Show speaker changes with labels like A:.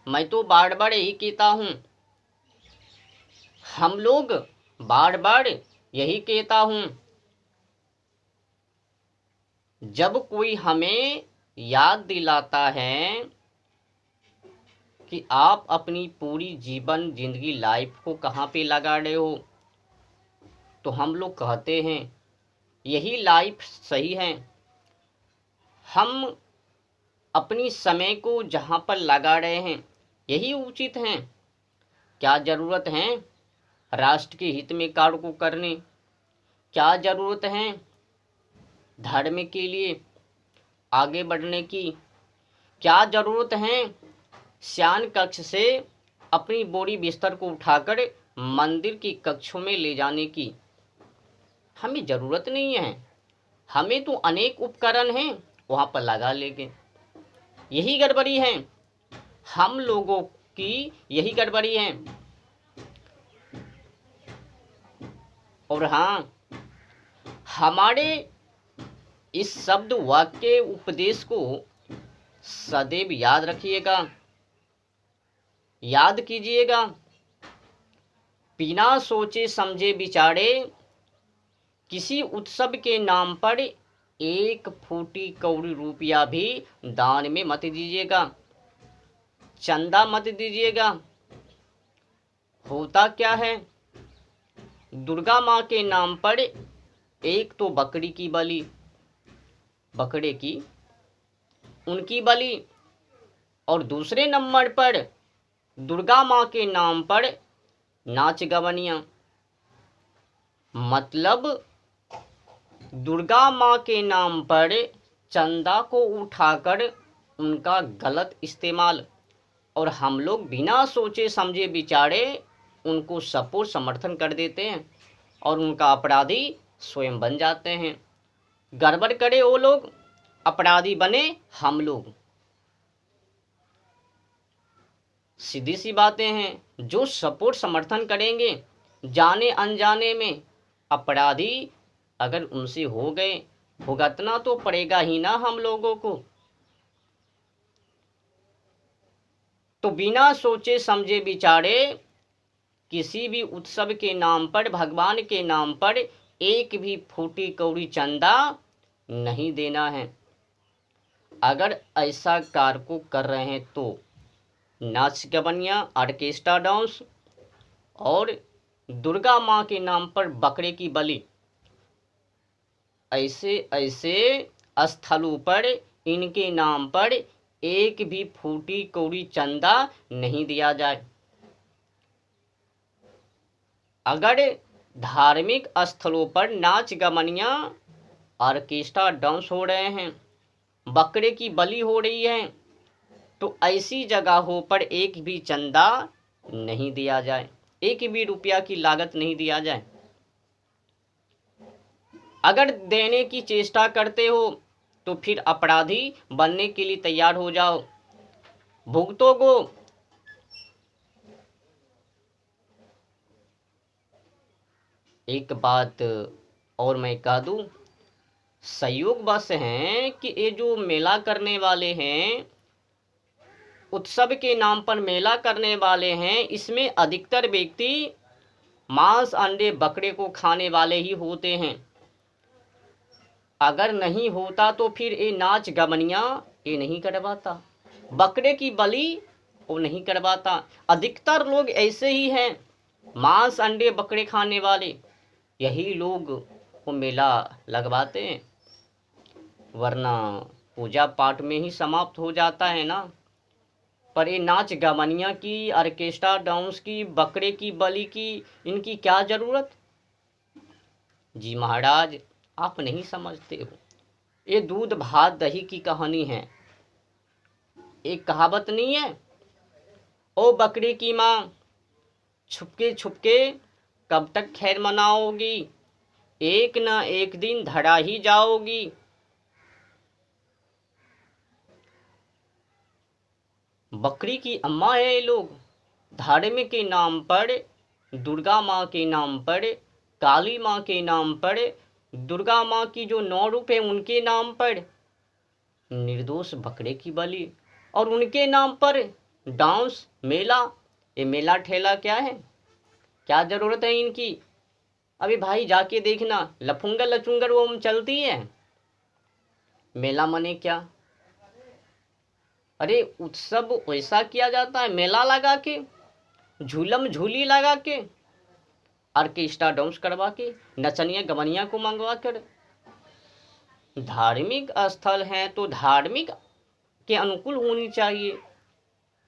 A: मैं तो बार बार यही कहता हूँ, हम लोग बार बार यही कहता हूँ, जब कोई हमें याद दिलाता है कि आप अपनी पूरी जीवन जिंदगी लाइफ को कहाँ पे लगा रहे हो, तो हम लोग कहते हैं यही लाइफ सही है। हम अपनी समय को जहाँ पर लगा रहे हैं यही उचित है। क्या ज़रूरत है राष्ट्र के हित में कार्य को करने, क्या ज़रूरत है धर्म के लिए आगे बढ़ने की, क्या ज़रूरत है शयन कक्ष से अपनी बोरी बिस्तर को उठाकर मंदिर की कक्षों में ले जाने की। हमें ज़रूरत नहीं है, हमें तो अनेक उपकरण हैं वहाँ पर लगा लेंगे। यही गड़बड़ी है, हम लोगों की यही गड़बड़ी है। और हाँ, हमारे इस शब्द वाक्य उपदेश को सदैव याद रखिएगा, याद कीजिएगा। बिना सोचे समझे विचारे किसी उत्सव के नाम पर एक फूटी कौड़ी रुपया भी दान में मत दीजिएगा, चंदा मत दीजिएगा। होता क्या है, दुर्गा माँ के नाम पर एक तो बकरी की बलि, बकरे की उनकी बलि, और दूसरे नंबर पर दुर्गा माँ के नाम पर नाच गवनियाँ। मतलब दुर्गा माँ के नाम पर चंदा को उठाकर उनका गलत इस्तेमाल, और हम लोग बिना सोचे समझे विचारे उनको सपोर्ट समर्थन कर देते हैं और उनका अपराधी स्वयं बन जाते हैं। गड़बड़ करे वो लोग, अपराधी बने हम लोग। सीधी सी बातें हैं। जो सपोर्ट समर्थन करेंगे जाने अनजाने में, अपराधी अगर उनसे हो गए, भुगतना तो पड़ेगा ही ना हम लोगों को। तो बिना सोचे समझे विचारे किसी भी उत्सव के नाम पर, भगवान के नाम पर एक भी फूटी कौड़ी चंदा नहीं देना है। अगर ऐसा कार्य को कर रहे हैं तो नाच गवनियाँ, ऑर्केस्ट्रा डांस और दुर्गा माँ के नाम पर बकरे की बलि, ऐसे ऐसे स्थलों पर इनके नाम पर एक भी फूटी कौड़ी चंदा नहीं दिया जाए। अगर धार्मिक स्थलों पर नाच गवनियाँ, ऑर्केस्ट्रा डांस हो रहे हैं, बकरे की बलि हो रही है, तो ऐसी जगहों पर एक भी चंदा नहीं दिया जाए, एक भी रुपया की लागत नहीं दिया जाए। अगर देने की चेष्टा करते हो तो फिर अपराधी बनने के लिए तैयार हो जाओ, भुगतोगो। एक बात और मैं कह दूं, संयोग बस हैं कि ये जो मेला करने वाले हैं, उत्सव के नाम पर मेला करने वाले हैं, इसमें अधिकतर व्यक्ति मांस अंडे बकरे को खाने वाले ही होते हैं। अगर नहीं होता तो फिर ये नाच गवनियाँ ये नहीं करवाता, बकरे की बलि वो नहीं करवाता। अधिकतर लोग ऐसे ही हैं, मांस अंडे बकरे खाने वाले, यही लोग वो मेला लगवाते हैं, वरना पूजा पाठ में ही समाप्त हो जाता है ना। पर ये नाच गवनियाँ की, ऑर्केस्ट्रा डांस की, बकरे की बलि की, इनकी क्या ज़रूरत। जी महाराज, आप नहीं समझते हो। ये दूध भात दही की कहानी है। एक कहावत नहीं है, ओ बकरी की माँ, छुपके छुपके कब तक खैर मनाओगी, एक न एक दिन धरा ही जाओगी। बकरी की अम्मा है ये लोग। धर्म के नाम पर, दुर्गा माँ के नाम पर, काली माँ के नाम पर, दुर्गा माँ की जो 9 रूप है उनके नाम पर निर्दोष बकरे की बलि, और उनके नाम पर डांस, मेला, ये मेला ठेला क्या है, क्या ज़रूरत है इनकी। अभी भाई जाके देखना, लफुंगर लचुंगर वो चलती है। मेला मने क्या, अरे उत्सव वैसा किया जाता है, मेला लगा के, झूलम झूली लगा के, ऑर्केस्ट्रा डांस करवा के, नचनिया गवनिया को मंगवा कर। धार्मिक स्थल हैं तो धार्मिक के अनुकूल होनी चाहिए।